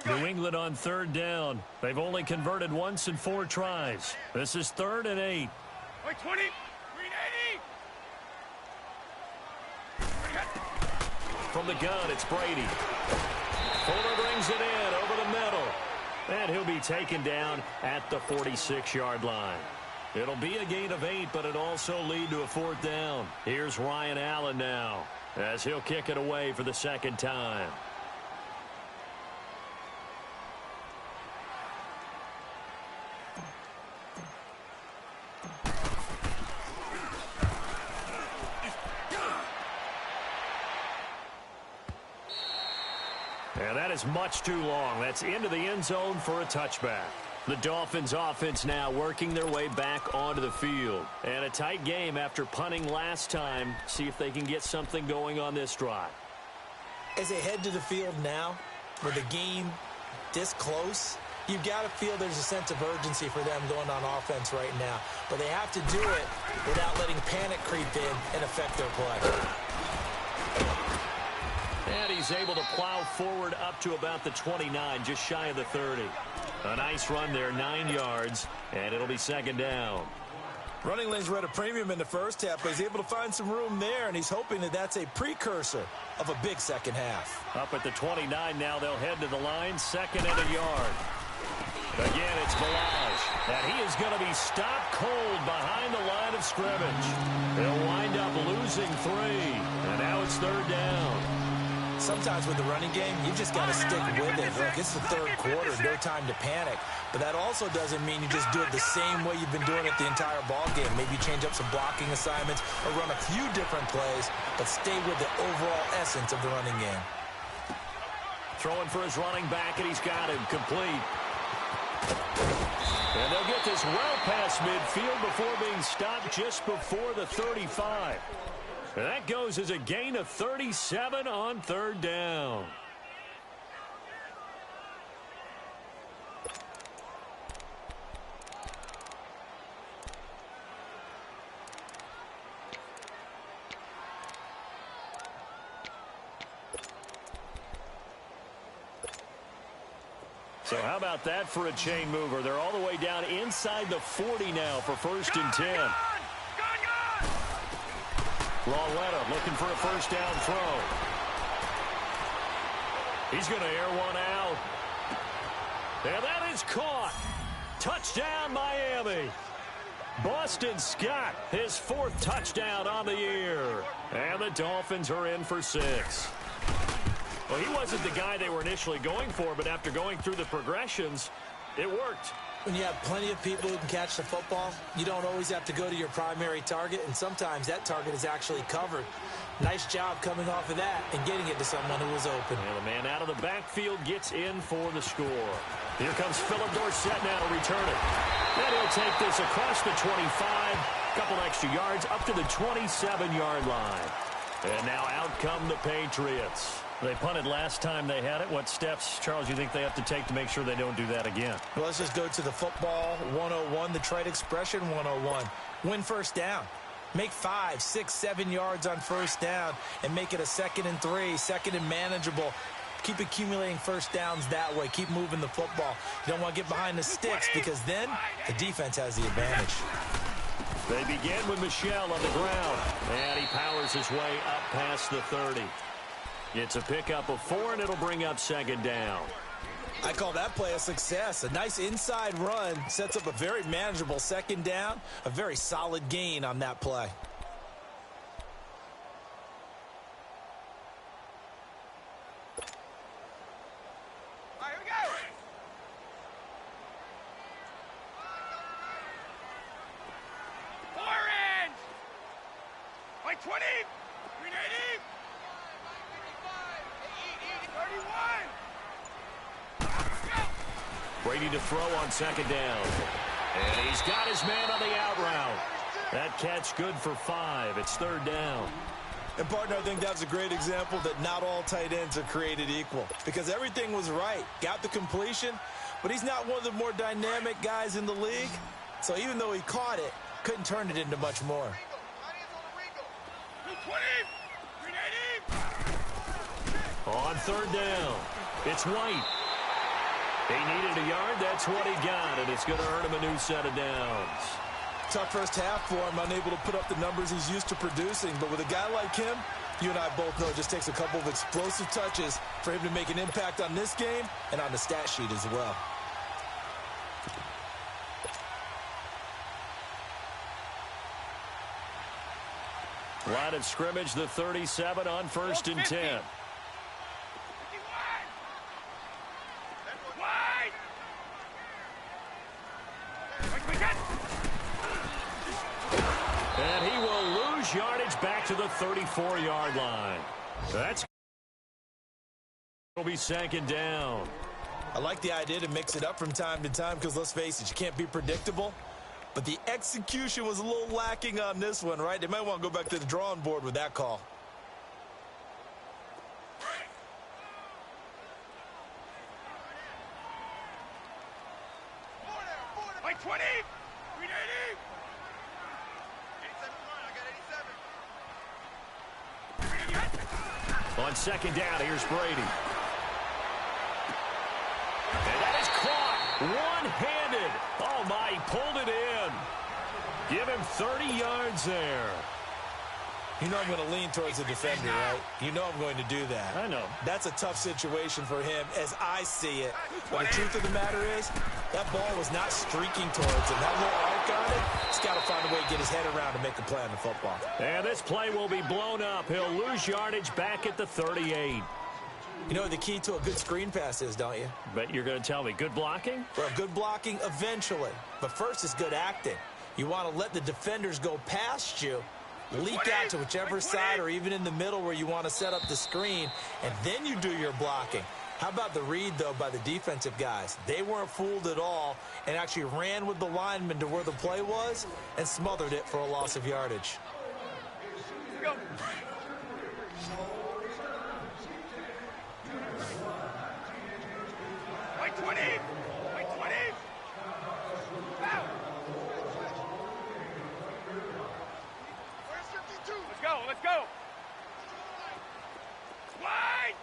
New England on third down. They've only converted once in 4 tries. This is 3rd and 8. 20. From the gun, it's Brady. Fuller brings it in over the middle. And he'll be taken down at the 46-yard line. It'll be a gain of 8, but it also lead to a 4th down. Here's Ryan Allen now, as he'll kick it away for the 2nd time. And that is much too long. That's into the end zone for a touchback. The Dolphins offense now working their way back onto the field. And a tight game after punting last time. See if they can get something going on this drive. As they head to the field now, with the game this close, you've got to feel there's a sense of urgency for them going on offense right now. But they have to do it without letting panic creep in and affect their play. And he's able to plow forward up to about the 29, just shy of the 30. A nice run there, 9 yards, and it'll be 2nd down. Running lanes were at a premium in the first half, but he's able to find some room there, and he's hoping that that's a precursor of a big second half. Up at the 29 now, they'll head to the line, 2nd and a yard. Again, it's Ballage, and he is going to be stopped cold behind the line of scrimmage. They'll wind up losing 3, and now it's 3rd down. Sometimes with the running game, you've just got to stick with it. Look, it's the 3rd quarter, no time to panic. But that also doesn't mean you just do it the same way you've been doing it the entire ball game. Maybe change up some blocking assignments or run a few different plays, but stay with the overall essence of the running game. Throwing for his running back, and he's got him complete. And they'll get this well past midfield before being stopped just before the 35. And that goes as a gain of 37 on 3rd down. So how about that for a chain mover? They're all the way down inside the 40 now for 1st and 10. Lauletta looking for a 1st down throw. He's going to air one out. And that is caught. Touchdown, Miami. Boston Scott, his 4th touchdown on the year. And the Dolphins are in for 6. Well, he wasn't the guy they were initially going for, but after going through the progressions, it worked. When you have plenty of people who can catch the football, you don't always have to go to your primary target, and sometimes that target is actually covered. Nice job coming off of that and getting it to someone who was open. And the man out of the backfield gets in for the score. Here comes Philip Dorsett now to return it. And he'll take this across the 25, couple extra yards up to the 27-yard line. And now out come the Patriots. They punted last time they had it. What steps, Charles, you think they have to take to make sure they don't do that again? Well, let's just go to the football 101, the trite expression 101. Win 1st down. Make 5, 6, 7 yards on 1st down and make it a 2nd and 3, 2nd and manageable. Keep accumulating 1st downs that way. Keep moving the football. You don't want to get behind the sticks because then the defense has the advantage. They begin with Michel on the ground. And he powers his way up past the 30. It's a pickup of 4, and it'll bring up 2nd down. I call that play a success. A nice inside run sets up a very manageable 2nd down. A very solid gain on that play. All right, here we go. Orange. 20. Green 80. 31. Brady to throw on 2nd down. And he's got his man on the out route. That catch good for 5. It's 3rd down. And, partner, I think that's a great example that not all tight ends are created equal because everything was right. Got the completion, but he's not one of the more dynamic guys in the league. So even though he caught it, couldn't turn it into much more. 20. Green 80. On 3rd down, it's White. He needed a yard. That's what he got, and it's going to earn him a new set of downs. Tough first half for him, unable to put up the numbers he's used to producing. But with a guy like him, you and I both know it just takes a couple of explosive touches for him to make an impact on this game and on the stat sheet as well. Line of scrimmage, the 37 on 1st and 10. And he will lose yardage back to the 34-yard line. That's will be second down. I like the idea to mix it up from time to time because, let's face it, you can't be predictable. But the execution was a little lacking on this one, right? They might want to go back to the drawing board with that call. Like 20! 380! 87. On second down, here's Brady. And that is caught. One-handed. Oh, my, he pulled it in. Give him 30 yards there. You know I'm going to lean towards the defender, right? You know I'm going to do that. I know. That's a tough situation for him as I see it. But the truth of the matter is, that ball was not streaking towards him. That little arc on it, he's got to find a way to get his head around to make a play on the football. And this play will be blown up. He'll lose yardage back at the 38. You know what the key to a good screen pass is, don't you? But you're going to tell me, good blocking? Well, good blocking eventually. But first is good acting. You want to let the defenders go past you, leak out to whichever side or even in the middle where you want to set up the screen, and then you do your blocking. How about the read, though, by the defensive guys? They weren't fooled at all and actually ran with the lineman to where the play was and smothered it for a loss of yardage. Go. Like 20! Like 20! Foul! Let's go, let's go! Wide!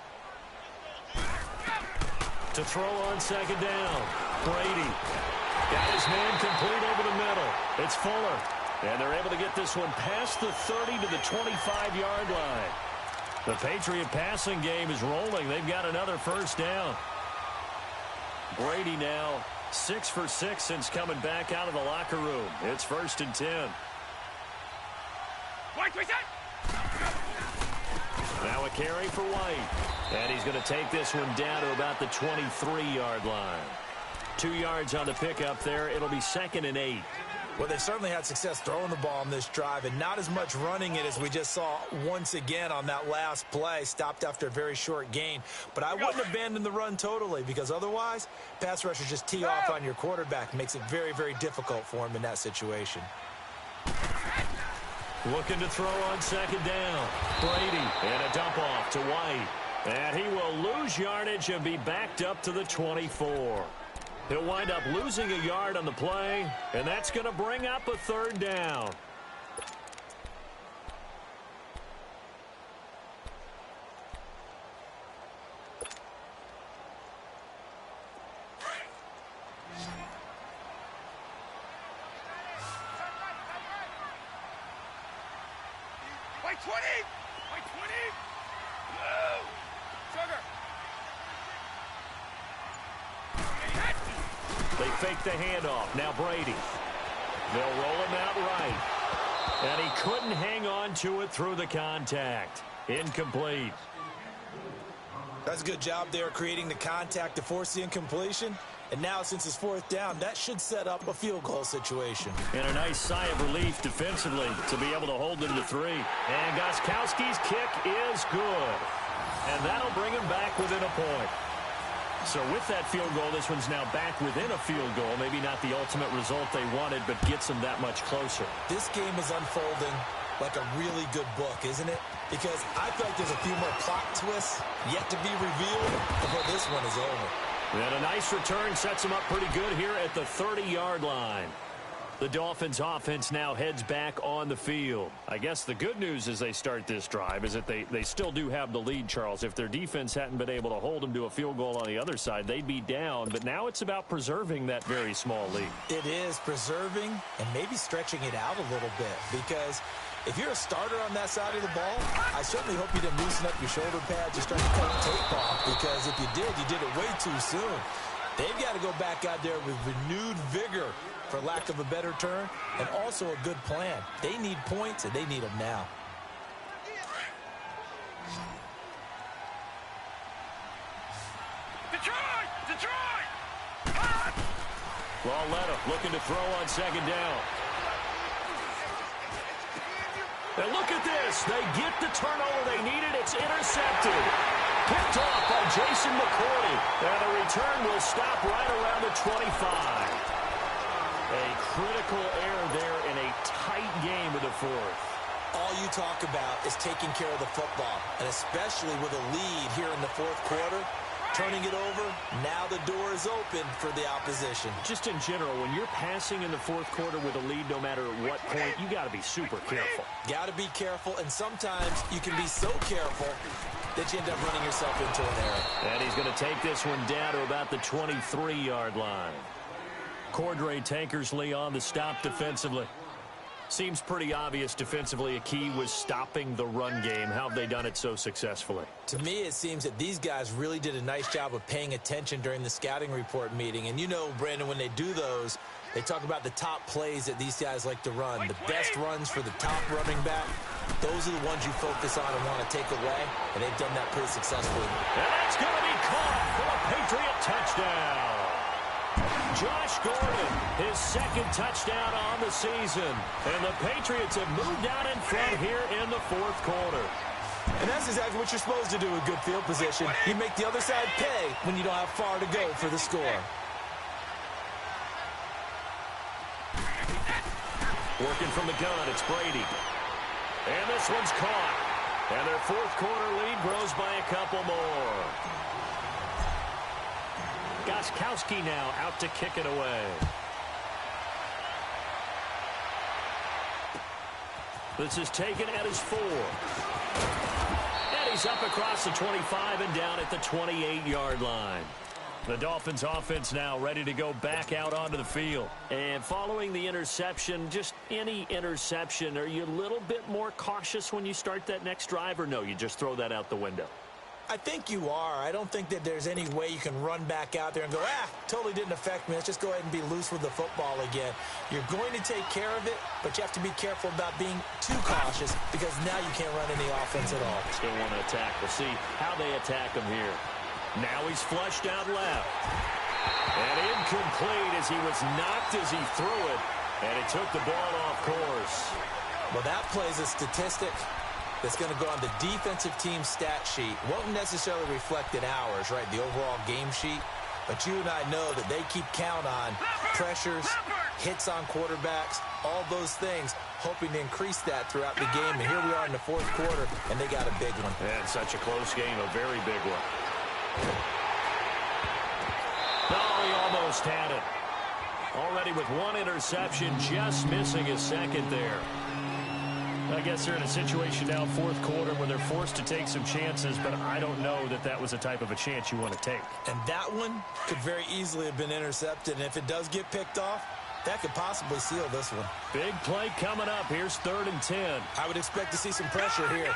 To throw on second down. Brady got his man complete over the middle. It's Fuller. And they're able to get this one past the 30 to the 25-yard line. The Patriot passing game is rolling. They've got another first down. Brady now 6 for 6 since coming back out of the locker room. It's 1st and 10. White, reset! Now a carry for White. And he's going to take this one down to about the 23-yard line. 2 yards on the pickup there. It'll be 2nd and 8. Well, they certainly had success throwing the ball on this drive and not as much running it as we just saw once again on that last play. Stopped after a very short gain. But I wouldn't abandon the run totally because otherwise, pass rushers just tee off on your quarterback. Makes it very, very difficult for him in that situation. Looking to throw on second down. Brady and a dump off to White. And he will lose yardage and be backed up to the 24. He'll wind up losing a yard on the play, and that's going to bring up a 3rd down. White 20! White 20! Move! Sugar! They fake the handoff. Now Brady. They'll roll him out right. And he couldn't hang on to it through the contact. Incomplete. That's a good job there creating the contact to force the incompletion. And now, since it's 4th down, that should set up a field goal situation. And a nice sigh of relief defensively to be able to hold them to 3. And Gostkowski's kick is good. And that'll bring him back within a point. So with that field goal, this one's now back within a field goal. Maybe not the ultimate result they wanted, but gets them that much closer. This game is unfolding like a really good book, isn't it? Because I feel like there's a few more plot twists yet to be revealed before this one is over. And a nice return sets him up pretty good here at the 30-yard line. The Dolphins offense now heads back on the field. I guess the good news as they start this drive is that they still do have the lead, Charles. If their defense hadn't been able to hold them to a field goal on the other side, they'd be down. But now it's about preserving that very small lead. It is preserving and maybe stretching it out a little bit, because if you're a starter on that side of the ball, I certainly hope you didn't loosen up your shoulder pads or start to cut the tape off, because if you did it way too soon. They've got to go back out there with renewed vigor, for lack of a better term, and also a good plan. They need points, and they need them now. Detroit! Lauletta looking to throw on second down. And look at this. They get the turnover they needed. It's intercepted. Picked off by Jason McCourty. And the return will stop right around the 25. A critical error there in a tight game of the fourth. All you talk about is taking care of the football, and especially with a lead here in the fourth quarter. Turning it over, now the door is open for the opposition. Just in general, when you're passing in the fourth quarter with a lead, no matter what point, you got to be super careful. Got to be careful, and sometimes you can be so careful that you end up running yourself into an error. And he's going to take this one down to about the 23-yard line. Cordray Tankersley on the stop defensively. Seems pretty obvious defensively a key was stopping the run game. How have they done it so successfully? To me, it seems that these guys really did a nice job of paying attention during the scouting report meeting. And you know, Brandon, when they do those, they talk about the top plays that these guys like to run. The best runs for the top running back, those are the ones you focus on and want to take away. And they've done that pretty successfully. And that's going to be caught for a Patriot touchdown. Josh Gordon, his second touchdown on the season. And the Patriots have moved out in front here in the fourth quarter. And that's exactly what you're supposed to do with good field position. You make the other side pay when you don't have far to go for the score. Working from the gun, it's Brady. And this one's caught. And their fourth quarter lead grows by a couple more. Gostkowski now out to kick it away. This is taken at his 4. And he's up across the 25 and down at the 28-yard line. The Dolphins offense now ready to go back out onto the field. And following the interception, just any interception, are you a little bit more cautious when you start that next drive, or no, you just throw that out the window? I think you are. I don't think that there's any way you can run back out there and go, totally didn't affect me. Let's just go ahead and be loose with the football again. You're going to take care of it, but you have to be careful about being too cautious, because now you can't run any offense at all. Still want to attack. We'll see how they attack him here. Now he's flushed out left. And incomplete as he was knocked as he threw it. And it took the ball off course. Well, that plays a statistic that's going to go on the defensive team stat sheet. Won't necessarily reflect in ours, right, the overall game sheet. But you and I know that they keep count on pressures, hits on quarterbacks, all those things, hoping to increase that throughout the game. And here we are in the fourth quarter, and they got a big one. And such a close game, a very big one. Oh, he almost had it. Already with one interception, just missing his second there. I guess they're in a situation now, fourth quarter, where they're forced to take some chances, but I don't know that that was the type of a chance you want to take. And that one could very easily have been intercepted, and if it does get picked off, that could possibly seal this one. Big play coming up. Here's 3rd and 10. I would expect to see some pressure here.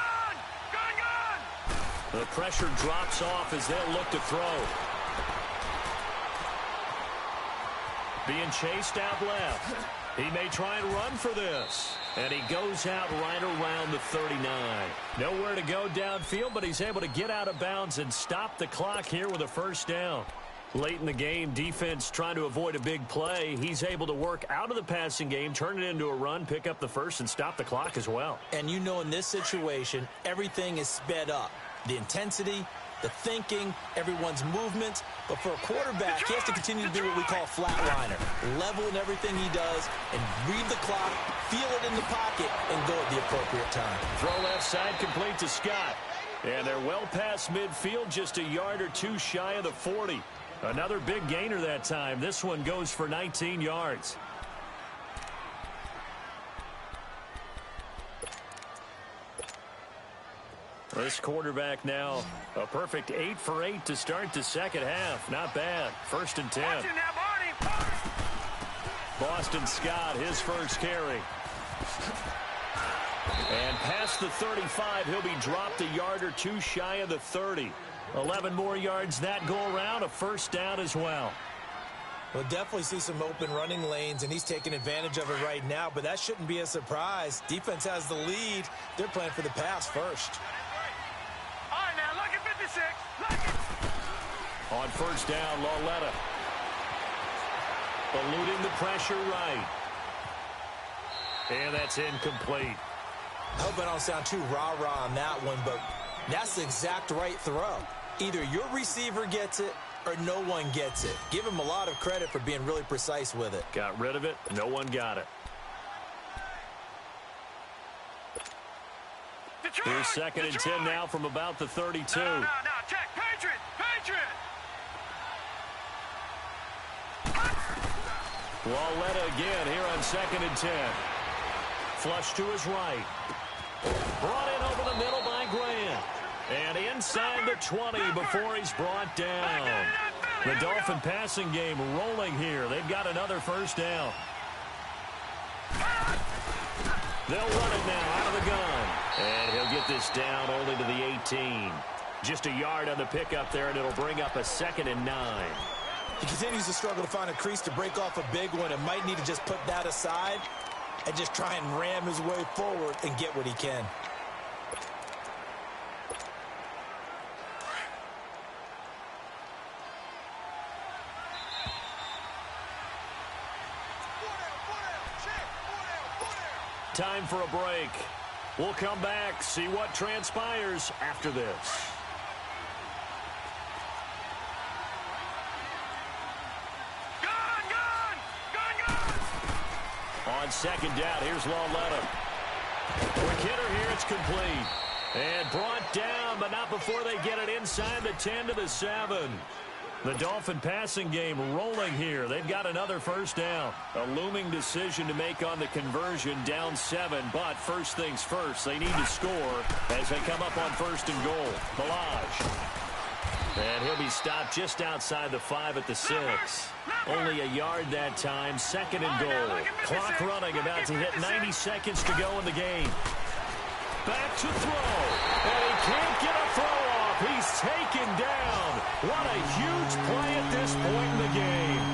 The pressure drops off as they'll look to throw. Being chased out left. He may try and run for this. And he goes out right around the 39. Nowhere to go downfield, but he's able to get out of bounds and stop the clock here with a first down. Late in the game, defense trying to avoid a big play. He's able to work out of the passing game, turn it into a run, pick up the first, and stop the clock as well. And you know, in this situation, everything is sped up. The intensity, the thinking, everyone's movement. But for a quarterback, he has to continue to do what we call flatliner. Level in everything he does and read the clock, feel it in the pocket, and go at the appropriate time. Throw left side complete to Scott. And they're well past midfield, just a yard or two shy of the 40. Another big gainer that time. This one goes for 19 yards. This quarterback now, a perfect 8 for 8 to start the second half. Not bad. 1st and 10. Watch it now, Barney. Boston Scott, his first carry. And past the 35, he'll be dropped a yard or two shy of the 30. 11 more yards that go around, a first down as well. We'll definitely see some open running lanes, and he's taking advantage of it right now, but that shouldn't be a surprise. Defense has the lead. They're playing for the pass first. All right, now, look at 56. Look it. On first down, Lauletta. Eluding the pressure right. And that's incomplete. I hope I don't sound too rah-rah on that one, but that's the exact right throw. Either your receiver gets it or no one gets it. Give him a lot of credit for being really precise with it. Got rid of it. No one got it. Detroit, Here's 2nd and 10 now from about the 32. No, check. Patriot. Lauletta again here on 2nd and 10. Flush to his right. Brought in over the middle by Grant. And inside the 20 before he's brought down. The Dolphin passing game rolling here. They've got another first down. They'll run it now out of the gun. And he'll get this down only to the 18. Just a yard on the pickup there, and it'll bring up a 2nd and 9. He continues to struggle to find a crease to break off a big one and might need to just put that aside and just try and ram his way forward and get what he can. Time for a break. We'll come back, see what transpires after this. On 2nd down, here's Lauletta. Quick hitter here, it's complete. And brought down, but not before they get it inside the 10 to the 7. The Dolphin passing game rolling here. They've got another first down. A looming decision to make on the conversion, down 7. But first things first, they need to score as they come up on 1st and goal. Ballage. And he'll be stopped just outside the 5 at the 6. Only a yard that time. 2nd and goal. Clock running, about to hit 90 seconds to go in the game. Back to throw. And he can't get a throw off. He's taken down. What a huge play at this point in the game.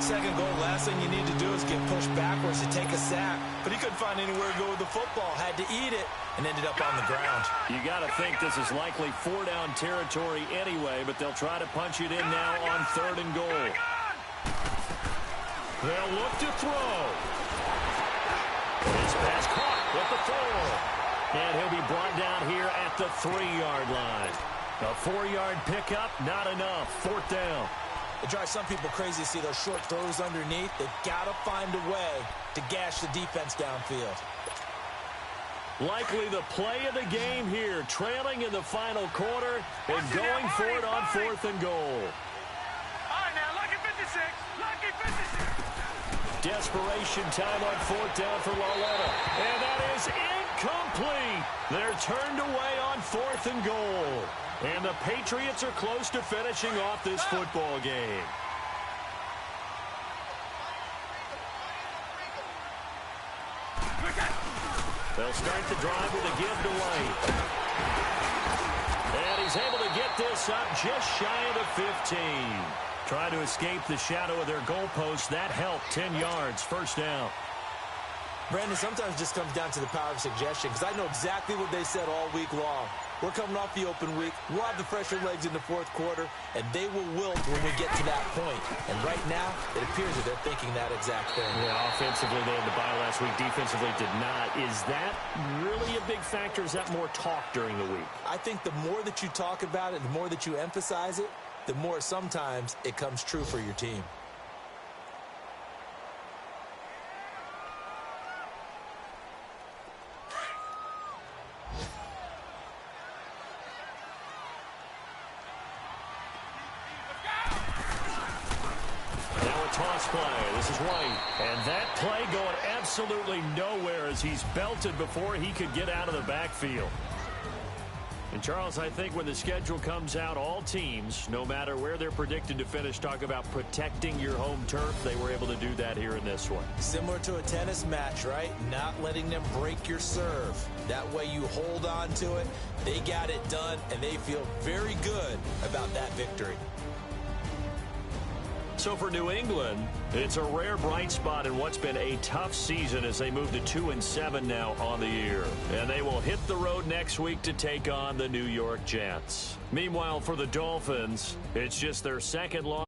2nd goal, last thing you need to do is get pushed backwards to take a sack. But he couldn't find anywhere to go with the football. Had to eat it and ended up on the ground. You got to think this is likely 4-down territory anyway, but they'll try to punch it in now on 3rd and goal. They'll look to throw. His pass caught with the 4. And he'll be brought down here at the 3-yard line. A 4-yard pickup, not enough. 4th down. It drives some people crazy to see those short throws underneath. They've got to find a way to gash the defense downfield. Likely the play of the game here, trailing in the final quarter and going for it on 4th and goal. All right, now, lucky 56. Lucky 56. Desperation time on 4th down for Lauletta. And that is incomplete. They're turned away on 4th and goal. And the Patriots are close to finishing off this football game. They'll start the drive with a give to White. And he's able to get this up just shy of the 15. Trying to escape the shadow of their goalpost. That helped. 10 yards. First down. Brandon, sometimes it just comes down to the power of suggestion, because I know exactly what they said all week long. We're coming off the open week. We'll have the fresher legs in the 4th quarter, and they will wilt when we get to that point. And right now, it appears that they're thinking that exact thing. Yeah, offensively, they had the bye last week. Defensively, did not. Is that really a big factor? Is that more talk during the week? I think the more that you talk about it, the more that you emphasize it, the more sometimes it comes true for your team. Toss play. This is White. And that play going absolutely nowhere as he's belted before he could get out of the backfield. Charles, I think when the schedule comes out, all teams, no matter where they're predicted to finish, talk about protecting your home turf. They were able to do that here in this one. Similar to a tennis match, right? Not letting them break your serve. That way you hold on to it. They got it done, and they feel very good about that victory. So for New England, it's a rare bright spot in what's been a tough season as they move to 2-7 now on the year. And they will hit the road next week to take on the New York Jets. Meanwhile, for the Dolphins, it's just their second loss.